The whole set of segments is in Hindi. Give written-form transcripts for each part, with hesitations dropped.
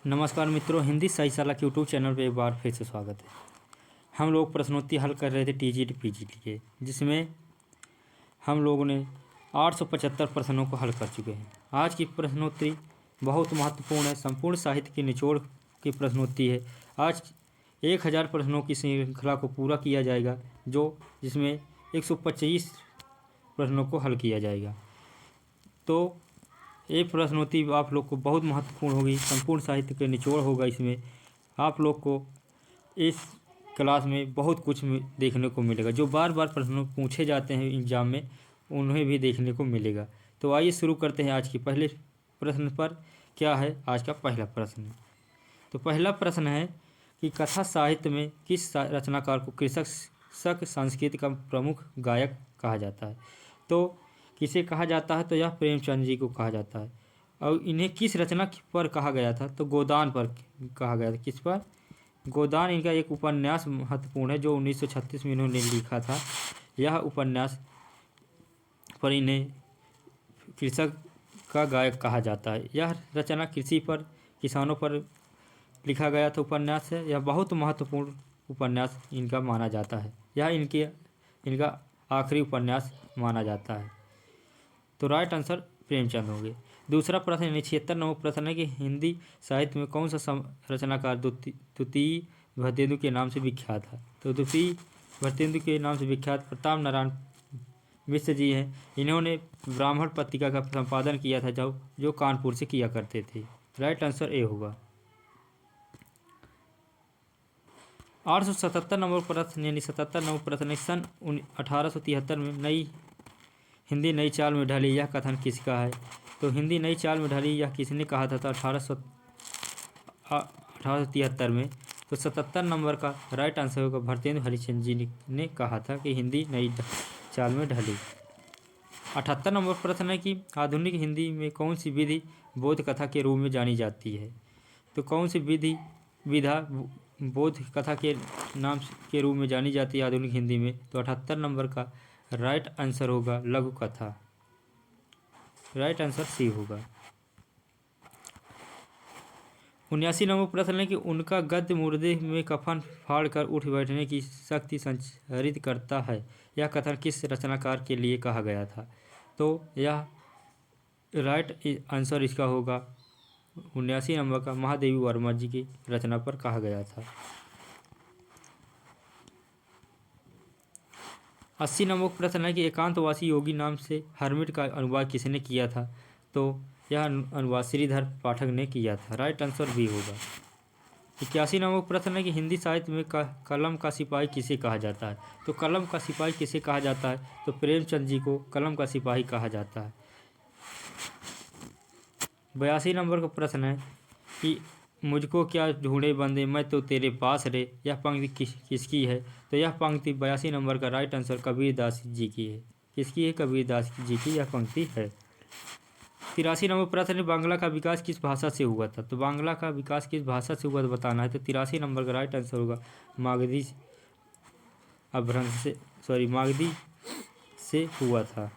नमस्कार मित्रों, हिंदी सहीशाला के यूट्यूब चैनल पे एक बार फिर से स्वागत है। हम लोग प्रश्नोत्तरी हल कर रहे थे टीजीटी पीजीटी के, जिसमें हम लोगों ने 875 प्रश्नों को हल कर चुके हैं। आज की प्रश्नोत्तरी बहुत महत्वपूर्ण है, संपूर्ण साहित्य के निचोड़ की प्रश्नोत्तरी है। आज 1000 प्रश्नों की श्रृंखला को पूरा किया जाएगा, जिसमें 125 प्रश्नों को हल किया जाएगा। तो ये प्रश्नोत्तरी आप लोग को बहुत महत्वपूर्ण होगी, संपूर्ण साहित्य के निचोड़ होगा। इसमें आप लोग को इस क्लास में बहुत कुछ देखने को मिलेगा। जो बार बार प्रश्न पूछे जाते हैं एग्जाम में, उन्हें भी देखने को मिलेगा। तो आइए शुरू करते हैं आज की पहले प्रश्न पर। क्या है आज का पहला प्रश्न? तो पहला प्रश्न है कि कथा साहित्य में किस रचनाकार को कृषक संस्कृति का प्रमुख गायक कहा जाता है? तो किसे कहा जाता है? तो यह प्रेमचंद जी को कहा जाता है। और इन्हें किस रचना पर कहा गया था? तो गोदान पर कहा गया था। किस पर? गोदान इनका एक उपन्यास महत्वपूर्ण है, जो 1936 में इन्होंने लिखा था। यह उपन्यास पर इन्हें कृषक का गायक कहा जाता है। यह रचना कृषि पर, किसानों पर लिखा गया था उपन्यास है। यह बहुत महत्वपूर्ण उपन्यास इनका माना जाता है। यह इनका आखिरी उपन्यास माना जाता है। तो राइट आंसर प्रेमचंद होंगे। दूसरा प्रश्न 76 नंबर प्रश्न है कि हिंदी साहित्य में कौन सा रचनाकार द्वितीय भरतेंदु के नाम से विख्यात है? तो द्वितीय भरतेंदु के नाम से विख्यात प्रताप नारायण मिश्र जी हैं। इन्होंने ब्राह्मण पत्रिका का संपादन किया था, जो कानपुर से किया करते थे। राइट आंसर ए होगा। 877 नंबर प्रश्न यानी 77 नंबर प्रश्न, सन 1873 में हिंदी नई चाल में ढली, यह कथन किसका है? तो हिंदी नई चाल में ढली यह किसने कहा था? 1873 में। तो 77 नंबर का राइट आंसर होगा भरतेंदु हरिश्चंद्र जी ने कहा था कि हिंदी नई चाल में ढली। 78 नंबर प्रश्न है कि आधुनिक हिंदी में कौन सी विधि बोध कथा के रूप में जानी जाती है? तो कौन सी विधा बोध कथा के नाम के रूप में जानी जाती है आधुनिक हिंदी में? तो 78 नंबर का राइट आंसर होगा लघु कथा। राइट आंसर सी होगा। 79 नंबर प्रश्न है कि उनका गद्य मुर्दे में कफन फाड़कर उठ बैठने की शक्ति संचारित करता है, यह कथन किस रचनाकार के लिए कहा गया था? तो यह राइट आंसर इसका होगा 79 नंबर का महादेवी वर्मा जी की रचना पर कहा गया था। 80 नंबर प्रश्न है कि एकांतवासी योगी नाम से हर्मिट का अनुवाद किसने किया था? तो यह अनुवाद श्रीधर पाठक ने किया था। राइट आंसर बी होगा। 81 नंबर प्रश्न है कि हिंदी साहित्य में कलम का सिपाही किसे कहा जाता है? तो कलम का सिपाही किसे कहा जाता है? तो प्रेमचंद जी को कलम का सिपाही कहा जाता है। 82 नंबर का प्रश्न है कि मुझको क्या ढूंढे बंदे मैं तो तेरे पास रे, यह पंक्ति किसकी है? तो यह पंक्ति 82 नंबर का राइट आंसर कबीरदास जी की है। किसकी है? कबीरदास जी की यह पंक्ति है। 83 नंबर प्रश्न है बांग्ला का विकास किस भाषा से हुआ था? तो बांग्ला का विकास किस भाषा से हुआ बताना है। तो 83 नंबर का राइट आंसर होगा मागधी से हुआ था।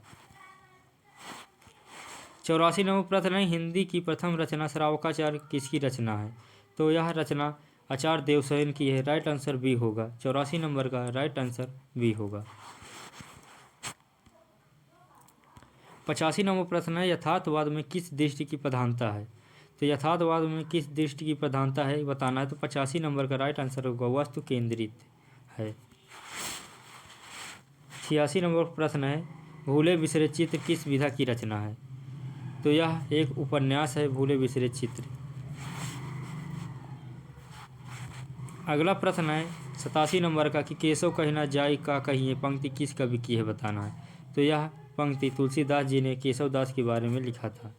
84 नंबर प्रश्न है हिंदी की प्रथम रचना श्रावकाचार्य किसकी रचना है? तो यह रचना आचार्य देवसेन की है। राइट आंसर बी होगा। 84 नंबर का राइट आंसर बी होगा। 85 नंबर प्रश्न है यथार्थवाद में किस दृष्टि की प्रधानता है? तो यथार्थवाद में किस दृष्टि की प्रधानता है बताना है। तो 85 नंबर का राइट आंसर होगा वस्तु केंद्रित है। 86 नंबर प्रश्न है भूले बिसरे चित्र किस विधा की रचना है? तो यह एक उपन्यास है भूले बिसरे चित्र। अगला प्रश्न है 87 नंबर का कि केशव कहना जाय का कहिए पंक्ति किस कवि की है बताना है। तो यह पंक्ति तुलसीदास जी ने केशव दास के बारे में लिखा था।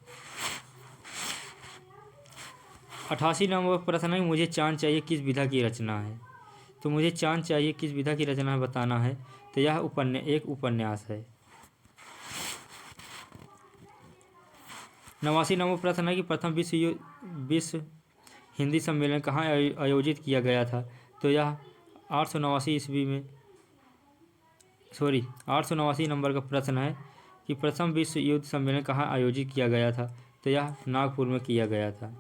88 नंबर प्रश्न है मुझे चांद चाहिए किस विधा की रचना है? तो मुझे चांद चाहिए किस विधा की रचना है बताना है। तो यह एक उपन्यास है। 89 नंबर प्रश्न है कि प्रथम विश्व हिंदी सम्मेलन कहाँ आयोजित किया गया था? तो यह 889 नंबर का प्रश्न है कि प्रथम विश्व युद्ध सम्मेलन कहाँ आयोजित किया गया था? तो यह नागपुर में किया गया था।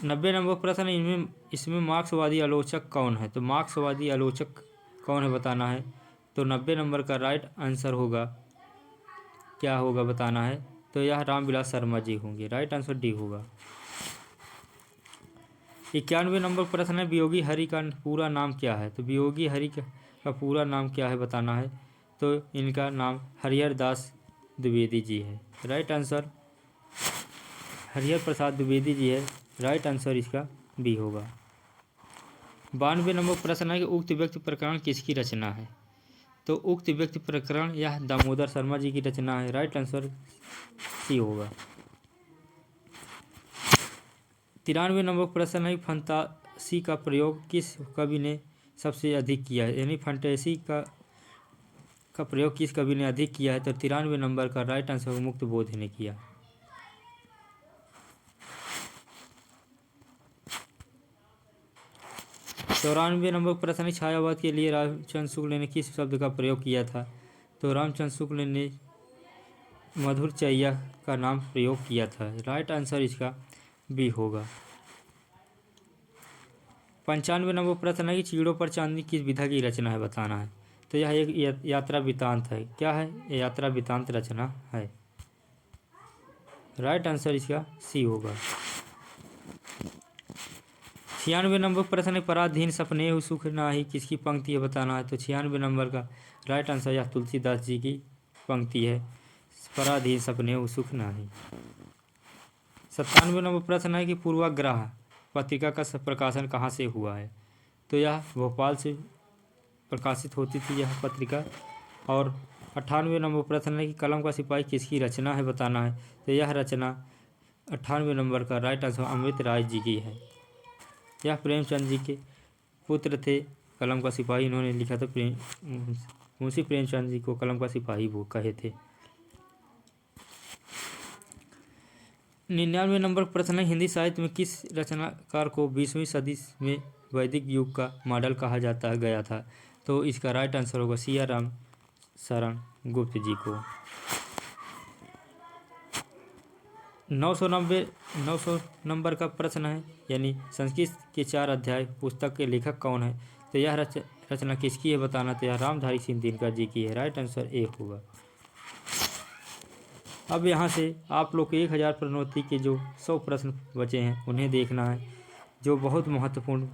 90 नंबर प्रश्न, इनमें इसमें मार्क्सवादी आलोचक कौन है? तो मार्क्सवादी आलोचक कौन है बताना है। तो 90 नंबर का राइट आंसर होगा, क्या होगा बताना है। तो यह रामविलास शर्मा जी होंगे। राइट आंसर डी होगा। 91 नंबर प्रश्न है, वियोगी हरि का पूरा नाम क्या है? तो वियोगी हरि का पूरा नाम क्या है बताना है। तो इनका नाम हरिहर दास द्विवेदी जी है। राइट आंसर हरिहर प्रसाद द्विवेदी जी है। राइट आंसर इसका बी होगा। 92 नंबर प्रश्न है कि उक्त व्यक्ति प्रकरण किसकी रचना है? तो उक्त व्यक्ति प्रकरण यह दामोदर शर्मा जी की रचना है। राइट आंसर सी होगा। 93 नंबर प्रश्न है, फंतासी का प्रयोग किस कवि ने सबसे अधिक किया है? यानी फंटेसी का प्रयोग किस कवि ने अधिक किया है? तो 93 नंबर का राइट आंसर मुक्त बोध ने किया। 94 नंबर प्रश्न है, छायावाद के लिए रामचंद्र शुक्ल ने किस शब्द का प्रयोग किया था? तो रामचंद्र शुक्ल ने मधुरचर्या का नाम प्रयोग किया था। राइट आंसर इसका बी होगा। 95 नंबर प्रश्न है कि चीड़ों पर चांदनी किस विधा की रचना है बताना है। तो यह एक यात्रा वृत्तांत है। क्या है? यात्रा वृत्तांत रचना है। राइट आंसर इसका सी होगा। 96 नंबर प्रश्न है, पराधीन सपने सुख नाही किसकी पंक्ति है बताना है। तो 96 नंबर का राइट आंसर यह तुलसीदास जी की पंक्ति है, पराधीन सपने सुख नाही। 97 नंबर प्रश्न है कि पूर्वाग्रह पत्रिका का प्रकाशन कहाँ से हुआ है? तो यह भोपाल से प्रकाशित होती थी यह पत्रिका। और 98 नंबर प्रश्न है कि कलम का सिपाही किसकी रचना है बताना है। तो यह रचना 98 नंबर का राइट आंसर अमृत राय जी की है। यह प्रेमचंद जी के पुत्र थे। कलम का सिपाही इन्होंने लिखा था। मुंशी प्रेमचंद जी को कलम का सिपाही वो कहे थे। 99 नंबर प्रश्न है, हिंदी साहित्य में किस रचनाकार को 20वीं सदी में वैदिक युग का मॉडल कहा जाता है गया था? तो इसका राइट आंसर होगा सिया राम शरण गुप्त जी को। 900 नंबर का प्रश्न है, यानी संस्कृत के 4 अध्याय पुस्तक के लेखक कौन है? तो यह रचना किसकी है बताना। तो यह रामधारी सिंह दिनकर जी की है। राइट आंसर ए होगा। अब यहाँ से आप लोग के 1000 प्रश्नोत्तरी के जो 100 प्रश्न बचे हैं उन्हें देखना है, जो बहुत महत्वपूर्ण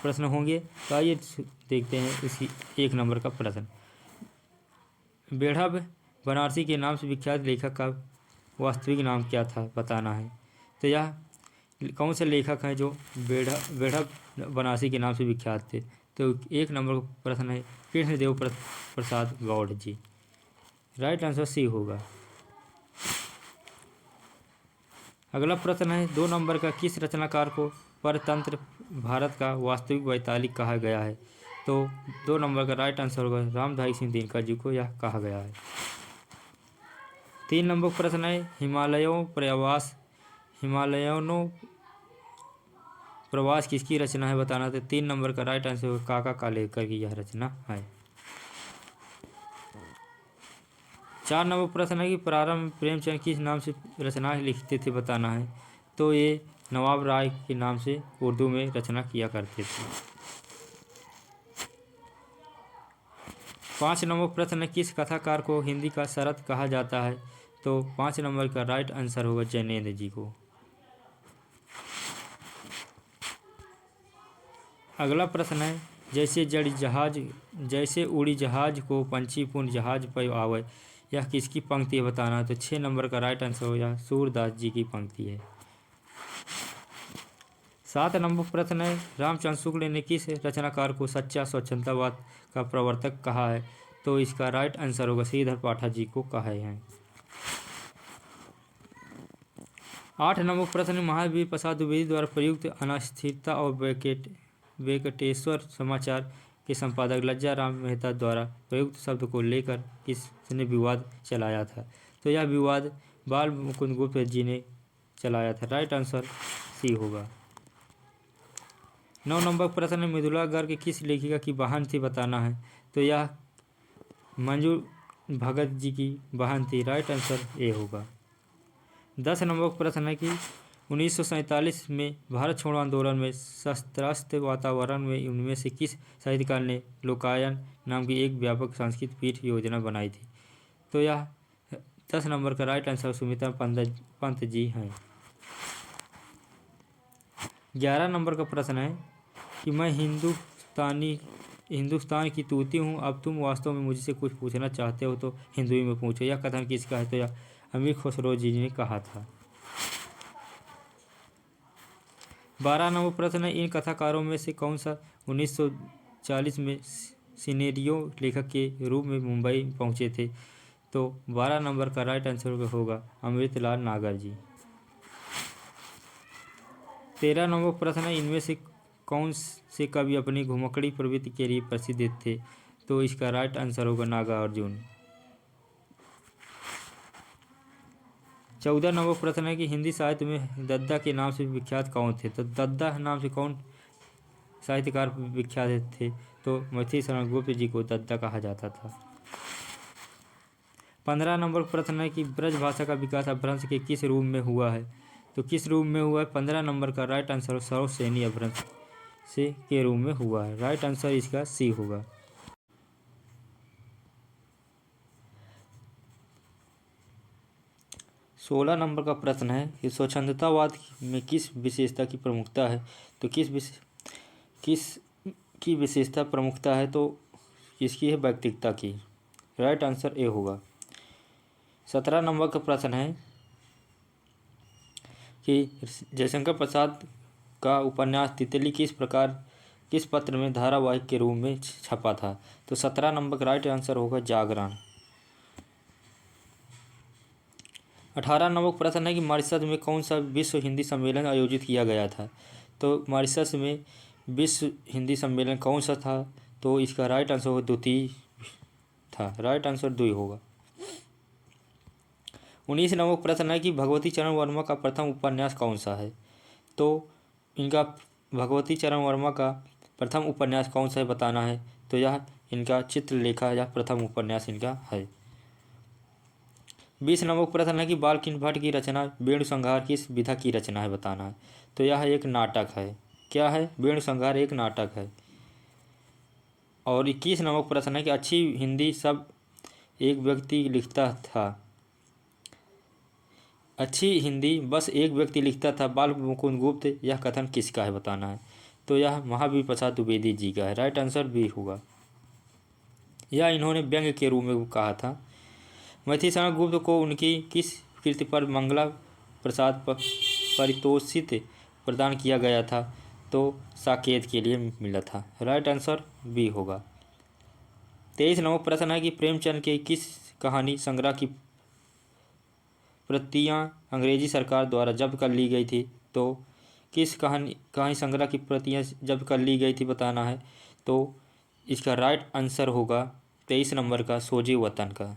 प्रश्न होंगे। तो आइए देखते हैं इसी 1 नंबर का प्रश्न। बेढ़ा बनारसी के नाम से विख्यात लेखक का वास्तविक नाम क्या था बताना है। तो यह कौन से लेखक हैं जो बेढ़ा बनारसी के नाम से विख्यात थे? तो 1 नंबर का प्रश्न है कृष्णदेव प्रसाद गौड़ जी। राइट आंसर सी होगा। अगला प्रश्न है 2 नंबर का, किस रचनाकार को परतंत्र भारत का वास्तविक वैतालिक कहा गया है? तो 2 नंबर का राइट आंसर होगा रामधारी सिंह दिनकर जी को यह कहा गया है। 3 नंबर प्रश्न है हिमालयनों प्रवास किसकी रचना है बताना। तो 3 नंबर का राइट आंसर होगा काका कालेलकर की यह रचना है। 4 नंबर प्रश्न है कि प्रारंभ में प्रेमचंद किस नाम से रचना लिखते थे बताना है। तो ये नवाब राय के नाम से उर्दू में रचना किया करते थे। 5 नंबर प्रश्न है किस कथाकार को हिंदी का शरद कहा जाता है। तो 5 नंबर का राइट आंसर होगा जैनेन्द्र जी को। अगला प्रश्न है जैसे उड़ी जहाज को पंछी पूर्ण जहाज पर आवे, यह किसकी पंक्ति है बताना। तो 6 नंबर का राइट आंसर होगा सूरदास जी की पंक्ति है। 7 नंबर प्रश्न है रामचंद्र शुक्ल ने किस रचनाकार को सच्चा स्वच्छंदवाद का प्रवर्तक कहा है। तो इसका राइट आंसर होगा श्रीधर पाठक जी को कहे हैं। 8 नंबर प्रश्न महावीर प्रसाद द्विवेदी द्वारा प्रयुक्त अनास्थिरता और वेंकटेश्वर समाचार के संपादक लज्जा राम मेहता द्वारा प्रयुक्त शब्द को लेकर किसने विवाद चलाया था। तो यह विवाद बाल मुकुंद गुप्त जी ने चलाया था। राइट आंसर सी होगा। 9 नंबर प्रश्न मृदुला गर्ग किस लेखिका की बहन थी बताना है। तो यह मंजू भगत जी की बहन थी। राइट आंसर ए होगा। 10 नंबर प्रश्न है कि 1947 में भारत छोड़ो आंदोलन में शस्त्रास्त्र वातावरण में उनमें से किस साहित्यकार ने लोकायन नाम की एक व्यापक सांस्कृतिक पीठ योजना बनाई थी? तो यह 10 नंबर का राइट आंसर सुमित्रा पंत जी हैं। 11 नंबर का प्रश्न है कि मैं हिंदुस्तान की तूती हूँ, अब तुम वास्तव में मुझसे कुछ पूछना चाहते हो तो हिंदुई में पूछो। यह कथन किसका है? तो यह अमीर खुसरो जी ने कहा था। 12 नंबर प्रश्न है, इन कथाकारों में से कौन सा 1940 में सिनेरियो लेखक के रूप में मुंबई पहुंचे थे? तो 12 नंबर का राइट आंसर होगा अमृतलाल नागर जी। 13 नंबर प्रश्न है, इनमें से कौन से कवि अपनी घुमक्कड़ी प्रवृत्ति के लिए प्रसिद्ध थे? तो इसका राइट आंसर होगा नागार्जुन। 14 नंबर प्रश्न है कि हिंदी साहित्य में दद्दा के नाम से विख्यात कौन थे? तो दद्दा नाम से कौन साहित्यकार विख्यात थे? तो मैथिली शरण गुप्त जी को दद्दा कहा जाता था। 15 नंबर प्रश्न है कि ब्रज भाषा का विकास अपभ्रंश के किस रूप में हुआ है? तो किस रूप में हुआ है? 15 नंबर का राइट आंसर सर्वश्रेणी अपभ्रंश से के रूप में हुआ है। राइट आंसर इसका सी होगा। 16 नंबर का प्रश्न है कि स्वच्छंदतावाद में किस विशेषता की प्रमुखता है? तो किस की विशेषता प्रमुखता है? तो इसकी है व्यक्तिकता की। राइट आंसर ए होगा। 17 नंबर का प्रश्न है कि जयशंकर प्रसाद का उपन्यास तितली किस पत्र में धारावाहिक के रूप में छपा था? तो 17 नंबर का राइट आंसर होगा जागरण। 18 नंबर प्रश्न है कि मॉरिशस में कौन सा विश्व हिंदी सम्मेलन आयोजित किया गया था? तो मॉरिशस में विश्व हिंदी सम्मेलन कौन सा था? तो इसका राइट आंसर होगा द्वितीय था। राइट आंसर 2 होगा। 19 नंबर प्रश्न है कि भगवती चरण वर्मा का प्रथम उपन्यास कौन सा है? तो इनका भगवती चरण वर्मा का प्रथम उपन्यास कौन सा है बताना है। तो यह इनका चित्रलेखा यह प्रथम उपन्यास इनका है। 20 नंबर प्रश्न है कि बालकृष्ण भट्ट की रचना वेणु संहार किस विधा की रचना है बताना है। तो यह एक नाटक है। क्या है? वेणु संहार एक नाटक है। और 21 नंबर प्रश्न है कि अच्छी हिंदी सब एक व्यक्ति लिखता था। अच्छी हिंदी बस एक व्यक्ति लिखता था, बाल मुकुंद गुप्त, यह कथन किसका है बताना है। तो यह महावीर प्रसाद द्विवेदी जी का है। राइट आंसर बी होगा। यह इन्होंने व्यंग्य के रूप में कहा था। मैथिली शरण गुप्त को उनकी किस कृति पर मंगला प्रसाद पारितोषिक प्रदान किया गया था? तो साकेत के लिए मिला था। राइट आंसर बी होगा। 23 नंबर प्रश्न है कि प्रेमचंद के किस कहानी संग्रह की प्रतियां अंग्रेजी सरकार द्वारा जब्त कर ली गई थी? तो किस कहानी संग्रह की प्रतियां जब्त कर ली गई थी बताना है। तो इसका राइट आंसर होगा 23 नंबर का सोजे वतन का।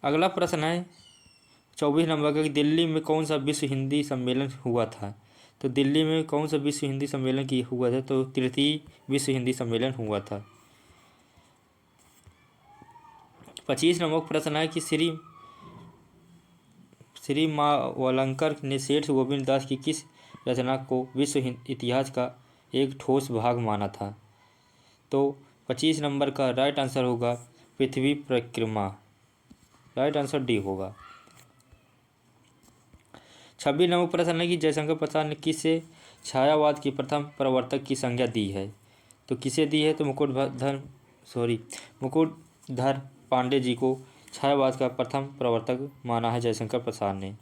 अगला प्रश्न है 24 नंबर का कि दिल्ली में कौन सा विश्व हिंदी सम्मेलन हुआ था? तो दिल्ली में कौन सा विश्व हिंदी सम्मेलन की हुआ था? तो तृतीय विश्व हिंदी सम्मेलन हुआ था। 25 नंबर प्रश्न है कि श्री मावलंकर ने सेठ गोविंद दास की किस रचना को विश्व इतिहास का एक ठोस भाग माना था? तो 25 नंबर का राइट आंसर होगा पृथ्वी परिक्रमा। राइट आंसर डी होगा। 26 नंबर प्रश्न है कि जयशंकर प्रसाद ने किसे छायावाद की प्रथम प्रवर्तक की संज्ञा दी है? तो किसे दी है? तो मुकुटधर पांडे जी को छायावाद का प्रथम प्रवर्तक माना है जयशंकर प्रसाद ने।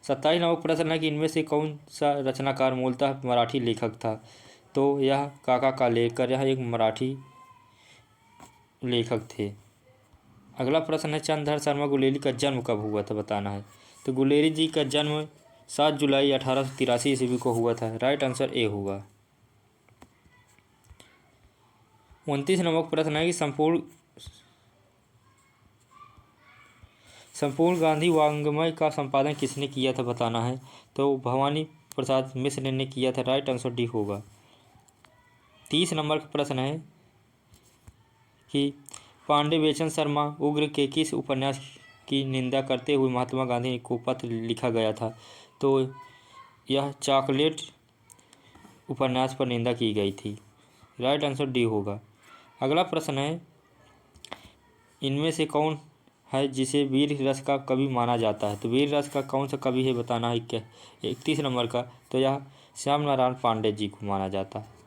27 नंबर प्रश्न है कि इनमें से कौन सा रचनाकार मूलतः मराठी लेखक था? तो यह काका कालेलकर यह एक मराठी लेखक थे। अगला प्रश्न है चंद्रधर शर्मा गुलेरी का जन्म कब हुआ था बताना है। तो गुलेरी जी का जन्म 7 जुलाई 1883 ईस्वी को हुआ था। राइट आंसर ए होगा। 29 नंबर प्रश्न है कि संपूर्ण गांधी वाङ्मय का संपादन किसने किया था बताना है। तो भवानी प्रसाद मिश्र ने किया था। राइट आंसर डी होगा। 30 नंबर का प्रश्न है कि पांडे बेचन शर्मा उग्र के किस उपन्यास की निंदा करते हुए महात्मा गांधी को पत्र लिखा गया था। तो यह चॉकलेट उपन्यास पर निंदा की गई थी। राइट आंसर डी होगा। अगला प्रश्न है, इनमें से कौन है जिसे वीर रस का कवि माना जाता है? तो वीर रस का कौन सा कवि है बताना है। क्या 31 नंबर का, तो यह श्याम नारायण पांडे जी को माना जाता है।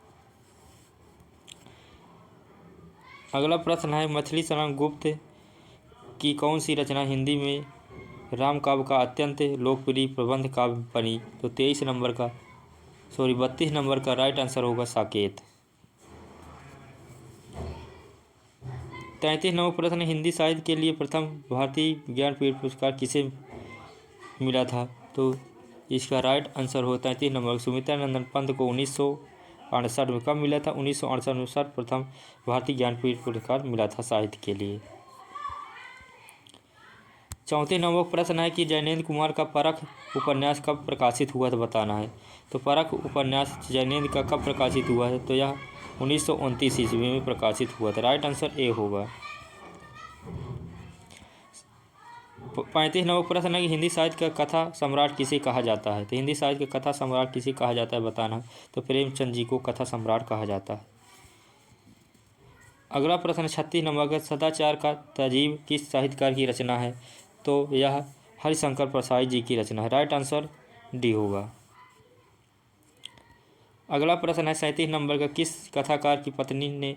अगला प्रश्न है, मछली शरण गुप्त की कौन सी रचना हिंदी में राम काव्य का अत्यंत लोकप्रिय प्रबंध काव्य बनी? तो 32 नंबर का राइट आंसर होगा साकेत। 33 नंबर प्रश्न, हिंदी साहित्य के लिए प्रथम भारतीय ज्ञानपीठ पुरस्कार किसे मिला था? तो इसका राइट आंसर होता है 33 नंबर सुमित्रा नंदन पंत को 1968 में। कब मिला था? 1968 में सर्वप्रथम भारतीय ज्ञानपीठ पुरस्कार मिला था साहित्य के लिए। 34 नंबर प्रश्न है कि जैनेन्द्र कुमार का परख उपन्यास कब प्रकाशित हुआ था बताना है। तो परख उपन्यास जैनेन्द्र का कब प्रकाशित हुआ है? तो यह 1929 ईस्वी में प्रकाशित हुआ था। राइट आंसर ए होगा। 35 नंबर प्रश्न है कि हिंदी साहित्य का कथा सम्राट किसे कहा जाता है? तो हिंदी साहित्य का कथा सम्राट किसे कहा जाता है बताना है। तो प्रेमचंद जी को कथा सम्राट कहा जाता है। अगला प्रश्न 36 नंबर का, सदाचार का तजीब किस साहित्यकार की रचना है? तो यह हरिशंकर प्रसाद जी की रचना है। राइट आंसर डी होगा। अगला प्रश्न है 37 नंबर का, किस कथाकार की पत्नी ने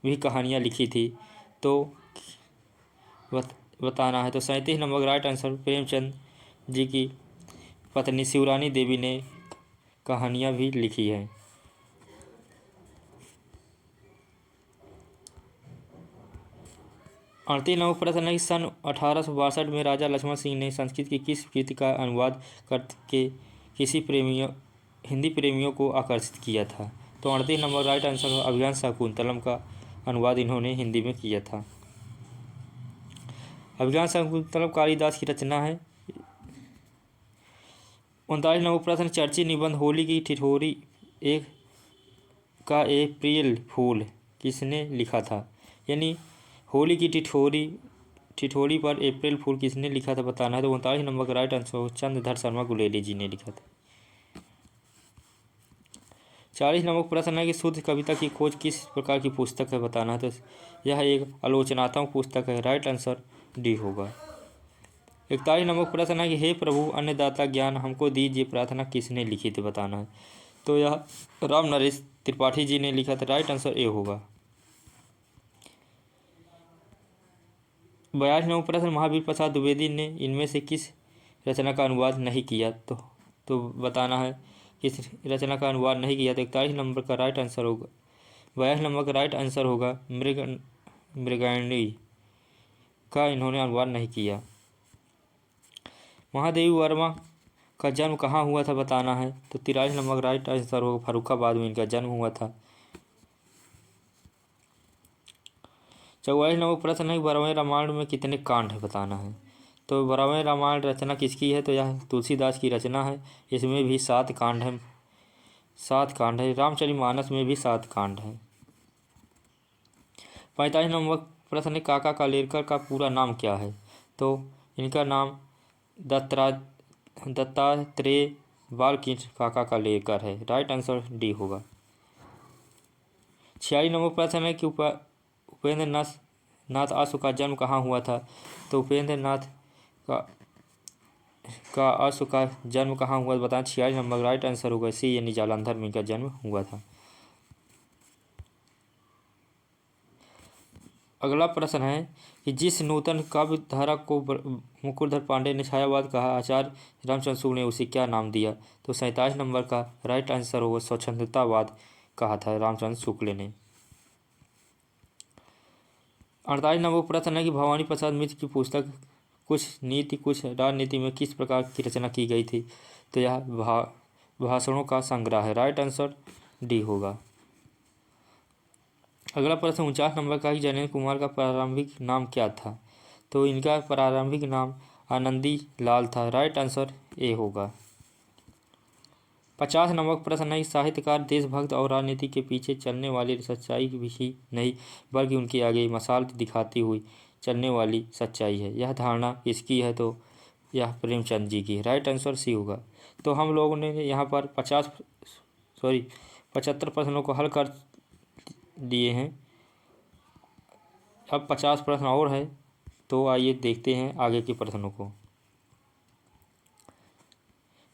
भी कहानियाँ लिखी थी? तो बताना है। तो 37 नंबर का राइट आंसर प्रेमचंद जी की पत्नी शिवरानी देवी ने कहानियाँ भी लिखी हैं। 38 नंबर प्रश्न है कि सन 1862 में राजा लक्ष्मण सिंह ने संस्कृत की किस कृति का अनुवाद करके हिंदी प्रेमियों को आकर्षित किया था? तो 38 नंबर राइट आंसर अभिज्ञान शाकुंतलम का अनुवाद इन्होंने हिंदी में किया था। अभिज्ञान शाकुंतलम कालिदास की रचना है। 39 नंबर प्रश्न, चर्चित निबंध होली की ठिठोरी एक अप्रैल फूल किसने लिखा था? यानी होली की ठिठोरी पर अप्रैल फूल किसने लिखा था बताना है। तो 39 नंबर का राइट आंसर चंद्रधर शर्मा गुलेरी जी ने लिखा था। 40 नंबर प्रश्न है कि शुद्ध कविता की खोज किस प्रकार की पुस्तक है बताना है। तो यह एक आलोचनात्मक पुस्तक है। राइट आंसर डी होगा। 41 नंबर प्रश्न है कि हे प्रभु अन्नदाता ज्ञान हमको दीजिए प्रार्थना किसने लिखी थी बताना है। तो यह राम नरेश त्रिपाठी जी ने लिखा था। राइट आंसर ए होगा। 42 नंबर प्रश्न, महावीर प्रसाद द्विवेदी ने इनमें से किस रचना का अनुवाद नहीं किया? तो बताना है किस रचना का अनुवाद नहीं किया। तो 41 नंबर का राइट आंसर होगा 42 नंबर का राइट आंसर होगा मृगांडी का इन्होंने अनुवाद नहीं किया। महादेवी वर्मा का जन्म कहाँ हुआ था बताना है। तो 43 नंबर का राइट आंसर होगा फर्रुखाबाद में इनका जन्म हुआ था। 44 नंबर प्रश्न है, 12वें रामायण में कितने कांड है बताना है। तो 12वें रामायण रचना किसकी है? तो यह तुलसीदास की रचना है। इसमें भी 7 कांड हैं। 7 कांड है। रामचरितमानस में भी 7 कांड हैं। 45 नंबर प्रश्न है, काका कालेलकर का पूरा नाम क्या है? तो इनका नाम दत्तात्रेय बालकृष्ण काका कालेलकर है। राइट आंसर डी होगा। 46 नंबर प्रश्न है कि उपेंद्र नाथ आशु का जन्म कहाँ हुआ था? तो उपेंद्र नाथ का आशु का जन्म कहाँ हुआ बताएं। 46 नंबर राइट आंसर होगा सी यानी जालंधर में इनका जन्म हुआ था। अगला प्रश्न है कि जिस नूतन काव्य धारा को मुकुटधर पांडे ने छायावाद कहा, आचार्य रामचंद्र शुक्ल ने उसे क्या नाम दिया? तो 47 नंबर का राइट आंसर होगा स्वच्छंदतावाद कहा था रामचंद्र शुक्ल ने। 48 नंबर प्रश्न है कि भवानी प्रसाद मिश्र की पुस्तक कुछ नीति कुछ राजनीति में किस प्रकार की रचना की गई थी? तो यह भाषणों का संग्रह है। राइट आंसर डी होगा। अगला प्रश्न 49 नंबर का, जैनेन्द्र कुमार का प्रारंभिक नाम क्या था? तो इनका प्रारंभिक नाम आनंदी लाल था। राइट आंसर ए होगा। 50 नंबर प्रश्न है कि साहित्यकार देशभक्त और राजनीति के पीछे चलने वाली सच्चाई भी नहीं बल्कि उनके आगे मशाल दिखाती हुई चलने वाली सच्चाई है। यह धारणा किसकी है? तो यह प्रेमचंद जी की। राइट आंसर सी होगा। तो हम लोगों ने यहाँ पर 75 प्रश्नों को हल कर दिए हैं। अब 50 प्रश्न और है, तो आइए देखते हैं आगे के प्रश्नों को।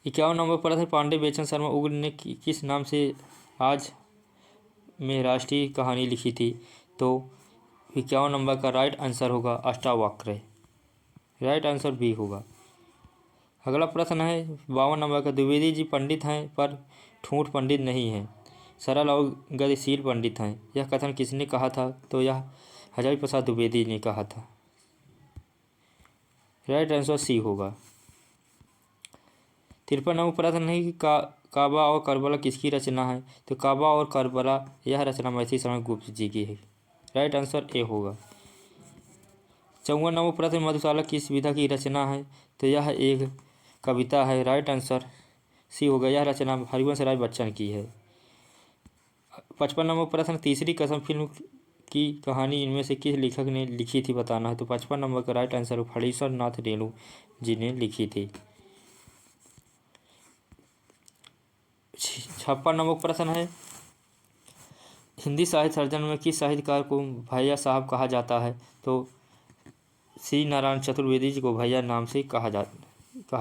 51 नंबर प्रश्न, पांडे बेचन शर्मा उग्र ने किस नाम से आज में राष्ट्रीय कहानी लिखी थी? तो 51 नंबर का राइट आंसर होगा अष्टावक्र। राइट आंसर बी होगा। अगला प्रश्न है 52 नंबर का, द्विवेदी जी पंडित हैं पर ठूंठ पंडित नहीं हैं, सरल और गतिशील पंडित हैं, यह कथन किसने कहा था? तो यह हजारी प्रसाद द्विवेदी ने कहा था। राइट आंसर सी होगा। 53 नंबर प्रश्न है कि काबा और करबला किसकी रचना है? तो काबा और करबला यह रचना मैथिली शरण गुप्त जी की है। राइट आंसर ए होगा। 54 नंबर प्रश्न, मधुशाला किस विधा की रचना है? तो यह एक कविता है। राइट आंसर सी होगा। यह रचना हरिवंश राय बच्चन की है। 55 नंबर प्रश्न, तीसरी कसम फिल्म की कहानी इनमें से किस लेखक ने लिखी थी बताना है? तो 55 नंबर का राइट आंसर फणीश्वर नाथ रेणु जी ने लिखी थी। 56 नंबर प्रश्न है, हिंदी साहित्य सर्जन में किस साहित्यकार को भैया साहब कहा जाता है? तो श्री नारायण चतुर्वेदी जी को भैया नाम से कहा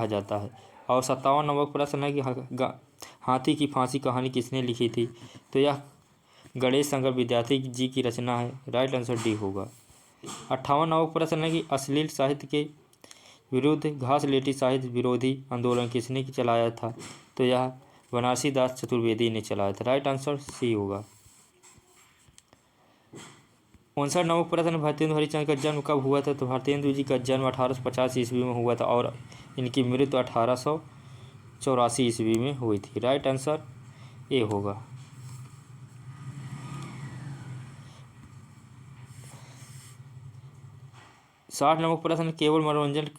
जाता है। और 57 नंबर प्रश्न है कि हाथी की फांसी कहानी किसने लिखी थी? तो यह गणेश शंकर विद्यार्थी जी की रचना है। राइट आंसर डी होगा। 58 नंबर प्रश्न है कि अश्लील साहित्य के विरुद्ध घासलेटी साहित्य विरोधी आंदोलन किसने चलाया था? तो यह बनारसी दास चतुर्वेदी ने चलाया था। राइट आंसर सी होगा। 59 नंबर प्रश्न, भारतेंदु हरिश्चंद्र का जन्म कब हुआ था? तो भारतेंदु जी का जन्म 1850 ईस्वी में हुआ था और इनकी मृत्यु 1884 ईस्वी में हुई थी। राइट आंसर ए होगा। 60 नंबर प्रश्न, केवल मनोरंजन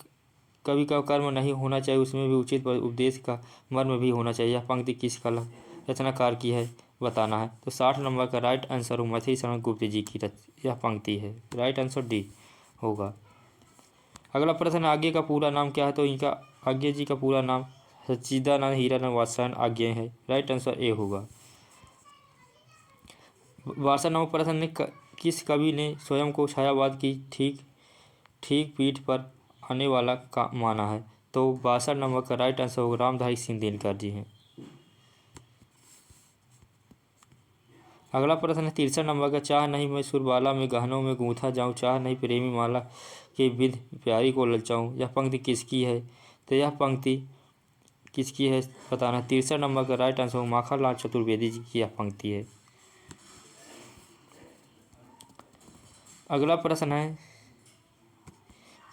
कवि का कर्म नहीं होना चाहिए, उसमें भी उचित उपदेश का मर्म भी होना चाहिए, यह पंक्ति किस कला रचनाकार की है बताना है? तो 60 नंबर का राइट आंसर मैथिली शरण गुप्त जी की यह पंक्ति है। राइट आंसर डी होगा। अगला प्रश्न, आज्ञे का पूरा नाम क्या है? तो इनका आज्ञे जी का पूरा नाम सच्चिदानंद हीरानंद वात्स्यायन आज्ञे है। राइट आंसर ए होगा। 62 नंबर प्रश्न ने किस कवि ने स्वयं को छायावाद की ठीक पीठ पर आने वाला का माना है? तो 62 नंबर का राइट आंसर होगा रामधारी सिंह दिनकर जी हैं। अगला प्रश्न है 63 नंबर का, चाह नहीं मैं सुरबाला में गहनों में गूंथा जाऊं, चाह नहीं प्रेमी माला के विध प्यारी को ललचाऊं, यह पंक्ति किसकी है? तो यह पंक्ति किसकी है बताना। 63 नंबर का राइट आंसर माखनलाल चतुर्वेदी जी की यह पंक्ति है। अगला प्रश्न है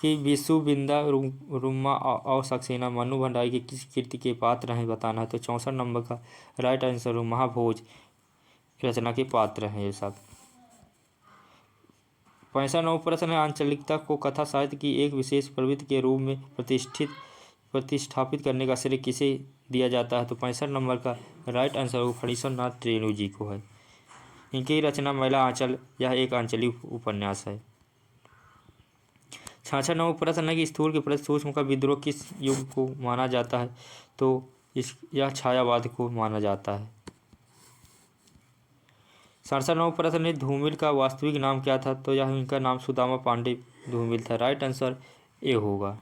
कि विशु बिंदा रुम्मा और सक्सेना मन्नू भंडारी की किस कृति के पात्र हैं बताना है? तो 64 नंबर का राइट आंसर महाभोज रचना के पात्र हैं ये सब। 65 नंबर प्रश्न है, आंचलिकता को कथा साहित्य की एक विशेष प्रवृत्ति के रूप में प्रतिष्ठापित करने का श्रेय किसे दिया जाता है? तो 65 नंबर का राइट आंसर फणीश्वर नाथ रेणु जी को है। इनकी रचना महिला आंचल यह एक आंचलिक उपन्यास है। 66 नंबर प्रश्न है कि स्थूल के प्रति सूक्ष्म का विद्रोह किस युग को माना जाता है? तो यह छायावाद को माना जाता है। 67 नंबर प्रश्न है, धूमिल का वास्तविक नाम क्या था? तो यह इनका नाम सुदामा पांडे धूमिल था। राइट आंसर ए होगा।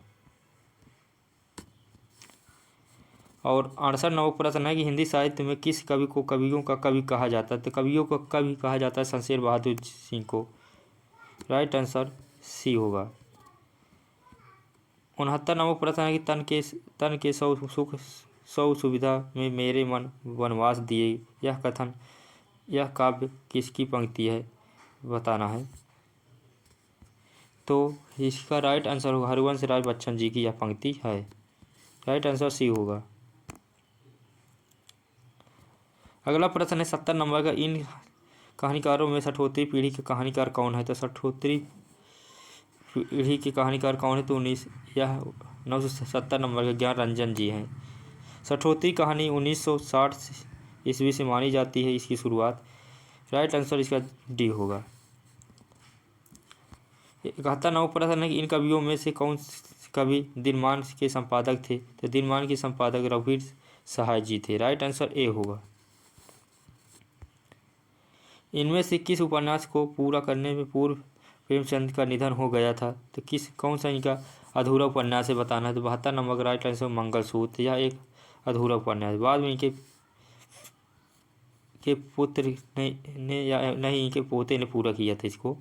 और 68 नंबर प्रश्न है कि हिंदी साहित्य में किस कवि को कवियों का कवि कहा जाता है? तो कवियों का कवि कहा जाता है शमशेर बहादुर सिंह को। राइट आंसर सी होगा। 69 नंबर प्रश्न है कि तन के सौ सुख सौ सुविधा में मेरे मन वनवास दिए, यह काव्य किसकी पंक्ति है बताना है? तो इसका राइट आंसर होगा हरिवंश राय बच्चन जी की यह पंक्ति है। राइट आंसर सी होगा। अगला प्रश्न है 70 नंबर का, इन कहानीकारों में सठोत्री पीढ़ी के कहानीकार कौन है? तो सठोत्री पीढ़ी के कहानीकार कौन है? तो 970 नंबर के ज्ञान रंजन जी हैं। सठोती कहानी 1960 ईस्वी से मानी जाती है इसकी शुरुआत। राइट आंसर इसका डी होगा। 71 नंबर प्रश्न है कि इन कवियों में से कौन कवि दिनमान के संपादक थे? तो दिनमान के संपादक रघुवीर सहाय जी थे। राइट आंसर ए होगा। इनमें से किस उपन्यास को पूरा करने में पूर्व प्रेमचंद का निधन हो गया था? तो कौन सा इनका अधूरा उपन्यास है बताना है। तो 72 नंबर का राइट आंसर मंगलसूत्र। यह एक अधूरा उपन्यास, बाद में इनके पुत्र ने या नहीं इनके पोते ने पूरा किया था इसको।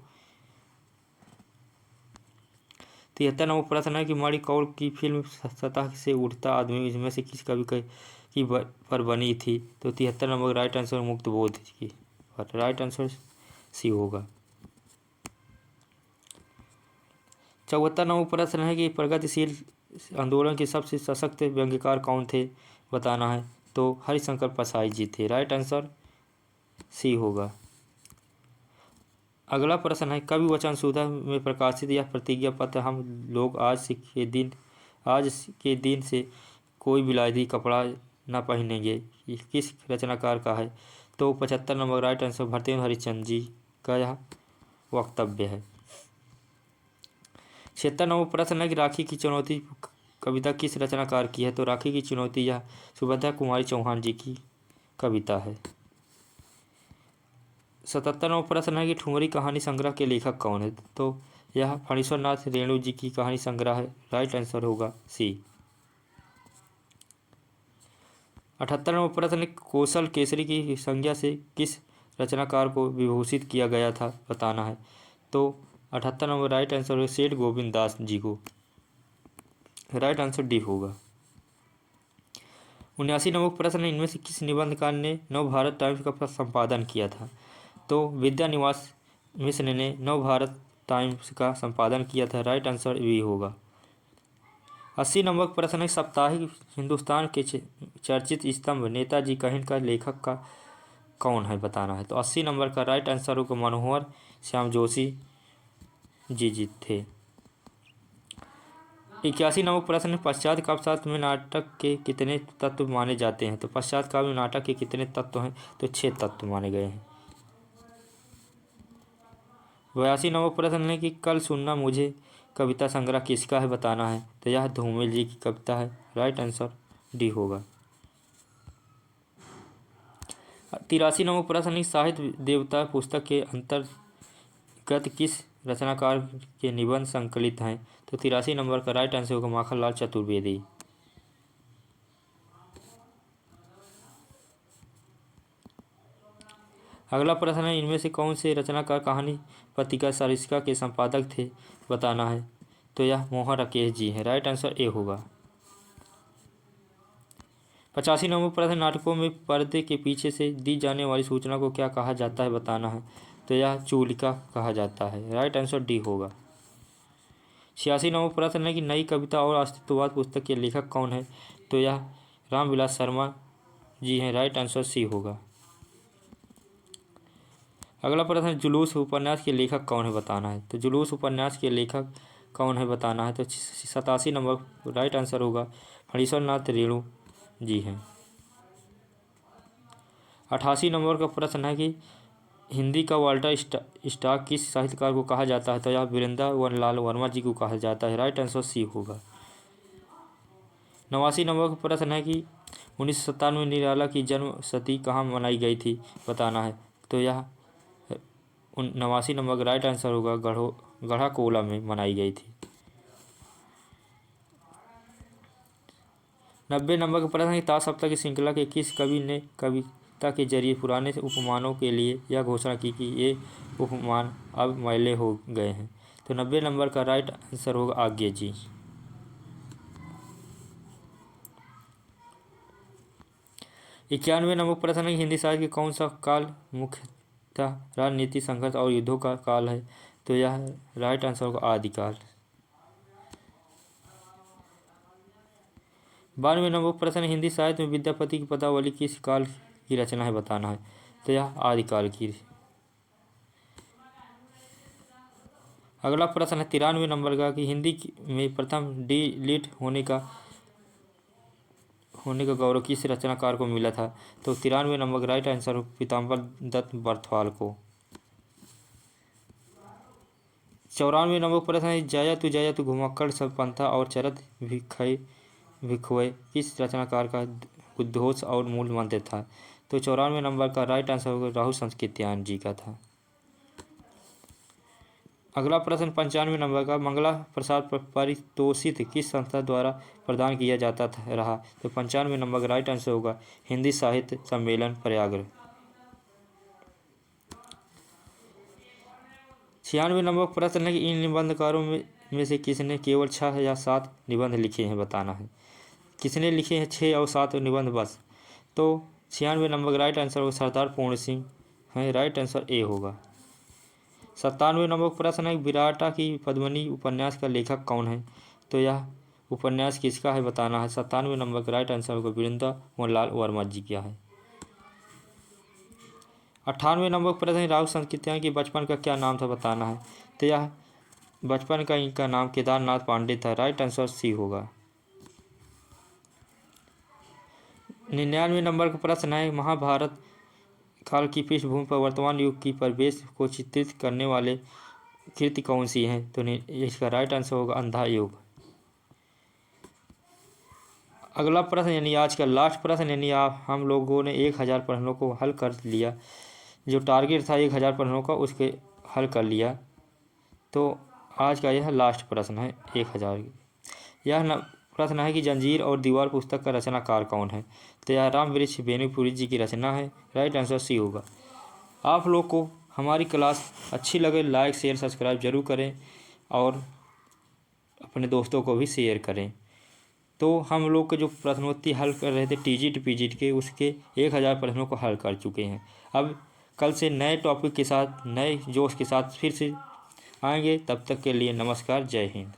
73 नंबर प्रश्न है कि मणि कौल की फिल्म सतह से उठता आदमी इसमें से किस कवि की पर बनी थी? तो 73 नंबर का राइट आंसर मुक्त बोध की। राइट आंसर सी होगा। 74 नंबर प्रश्न है कि प्रगतिशील आंदोलन के सबसे सशक्त व्यंग्यकार कौन थे बताना है। तो हरिशंकर प्रसाई जी थे। राइट आंसर सी होगा। अगला प्रश्न है कवि वचन सुधा में प्रकाशित यह प्रतिज्ञा पत्र हम लोग आज के दिन से कोई विलायती कपड़ा न पहनेंगे, ये किस रचनाकार का है? तो 75 number right answer Bharatendu Harishchandra ji का यह वक्तव्य है। 76 नंबर प्रश्न है कि राखी की चुनौती कविता किस रचनाकार की है? तो राखी की चुनौती यह सुभद्रा कुमारी चौहान जी की कविता है। 77 नंबर प्रश्न है कि ठुमरी कहानी संग्रह के लेखक कौन है? तो यह फणीश्वर नाथ रेणु जी की कहानी संग्रह है। राइट आंसर होगा सी। 78 नंबर प्रश्न है कौशल केसरी की संज्ञा से किस रचनाकार को विभूषित किया गया था बताना है। तो 78 नंबर राइट आंसर है सेठ गोविंद दास जी को। राइट आंसर डी होगा। 79 नंबर प्रश्न इनमें से किस निबंधकार ने नवभारत टाइम्स का संपादन किया था? तो विद्यानिवास मिश्र ने नवभारत टाइम्स का संपादन किया था। राइट आंसर बी होगा। 80 नंबर प्रश्न है साप्ताहिक हिंदुस्तान के चर्चित स्तंभ नेताजी कहिन का लेखक का कौन है बताना है। तो 80 नंबर का राइट आंसर होगा मनोहर श्याम जोशी जी थे। 81 नंबर प्रश्न है पश्चात काव्य शास्त्र में नाटक के कितने तत्व माने जाते हैं? तो पश्चात काव्य में नाटक के कितने तत्व हैं? तो 6 तत्व माने गए हैं। 82 नंबर प्रश्न है कि कल सुनना मुझे कविता संग्रह किसका है बताना है। तो यह धूमिल जी की कविता है। राइट आंसर डी होगा। 83 नंबर प्रश्न साहित्य देवता पुस्तक के अंतर्गत किस रचनाकार के निबंध संकलित हैं? तो 83 नंबर का राइट आंसर होगा माखनलाल चतुर्वेदी। अगला प्रश्न है इनमें से कौन से रचनाकार कहानी पत्रिका सरिस्का के संपादक थे बताना है। तो यह मोहन राकेश जी हैं। राइट आंसर ए होगा। 85 नंबर प्रश्न नाटकों में पर्दे के पीछे से दी जाने वाली सूचना को क्या कहा जाता है बताना है। तो यह चूलिका कहा जाता है। राइट आंसर डी होगा। 86 नंबर प्रश्न है कि नई कविता और अस्तित्ववाद पुस्तक के लेखक कौन है? तो यह रामविलास शर्मा जी हैं। राइट आंसर सी होगा। अगला प्रश्न जुलूस उपन्यास के लेखक कौन है बताना है। तो जुलूस उपन्यास के लेखक कौन है बताना है। तो 87 नंबर राइट आंसर होगा फणीश्वर नाथ रेणु जी हैं। 88 नंबर का प्रश्न है कि हिंदी का वाल्टर स्टॉक किस साहित्यकार को कहा जाता है। तो यह वृंदावन लाल वर्मा जी को कहा जाता है। राइट आंसर सी होगा। 89 नंबर का प्रश्न है कि 1997 में निराला की जन्म शती कहाँ मनाई गई थी बताना है। तो यह 89 नंबर का राइट आंसर होगा गढ़ा कोला में मनाई गई थी। 90 नंबर का प्रश्न है ताश सप्ताह की श्रृंखला के किस कवि ने कविता के जरिए पुराने उपमानों के लिए यह घोषणा की कि ये उपमान अब मैले हो गए हैं। तो 90 नंबर का राइट आंसर होगा आज्ञे जी। 91 नंबर प्रश्न है हिंदी साहित्य के कौन सा काल मुख्यतः राजनीति संघर्ष और युद्धों का काल है। तो यह राइट आंसर होगा आदिकाल। 92 नंबर प्रश्न हिंदी साहित्य में विद्यापति की पदावली किस काल की रचना है बताना है। तो यह आदिकाल की। अगला प्रश्न है 93 नंबर का कि हिंदी में प्रथम डिलीट होने का गौरव किस रचनाकार को मिला था? तो 93 नंबर का राइट आंसर पीताम्बर दत्त बर्थवाल को। 94 नंबर प्रश्न है, जाया तू घुमक्कड़ सब पंथा और चरत भिखुए किस रचनाकार का उद्घोष और मूल मंत्र था? तो 94 नंबर का राइट आंसर राहुल संस्कृत्यायन जी का था। अगला प्रश्न 95 नंबर का, मंगला प्रसाद पारितोषित किस संस्था द्वारा प्रदान किया जाता रहा? तो 95 नंबर का राइट आंसर होगा हिंदी साहित्य सम्मेलन प्रयागराज। 96 नंबर प्रश्न है कि इन निबंधकारों में से किसने केवल 6 या 7 निबंध लिखे हैं, बताना है। किसने लिखे हैं 6 और 7 निबंध बस? तो 96 नंबर का राइट आंसर होगा सरदार पूर्ण सिंह है, राइट आंसर ए होगा। 97 नंबर प्रश्न है, विराटा की पद्मिनी उपन्यास का लेखक कौन है? तो यह उपन्यास किसका है, बताना है। 97 नंबर का राइट आंसर होगा वृंदावन लाल वर्मा जी का है। 98 नंबर प्रश्न है, राहुल संस्कृत्यायन के बचपन का क्या नाम था, बताना है। तो यह बचपन का इनका नाम केदारनाथ पांडे था, राइट आंसर सी होगा। 99 नंबर का प्रश्न है, महाभारत काल की पृष्ठभूमि पर वर्तमान युग की परिवेश को चित्रित करने वाले कृति कौन सी हैं? तो इसका राइट आंसर होगा अंधा युग। अगला प्रश्न यानी आज का लास्ट प्रश्न, यानी हम लोगों ने 1000 प्रश्नों को हल कर लिया। जो टारगेट था 1000 प्रश्नों का उसके हल कर लिया। तो आज का यह लास्ट प्रश्न है 1000। यह प्रश्न है कि जंजीर और दीवार पुस्तक का रचनाकार कौन है? तो यह राम वृक्ष बेनीपुरी जी की रचना है, राइट आंसर सी होगा। आप लोग को हमारी क्लास अच्छी लगे लाइक शेयर सब्सक्राइब जरूर करें और अपने दोस्तों को भी शेयर करें। तो हम लोग के जो प्रश्नोत्तरी हल कर रहे थे टीजीटी पीजीटी के, उसके 1000 प्रश्नों को हल कर चुके हैं। अब कल से नए टॉपिक के साथ नए जोश के साथ फिर से आएंगे। तब तक के लिए नमस्कार, जय हिंद।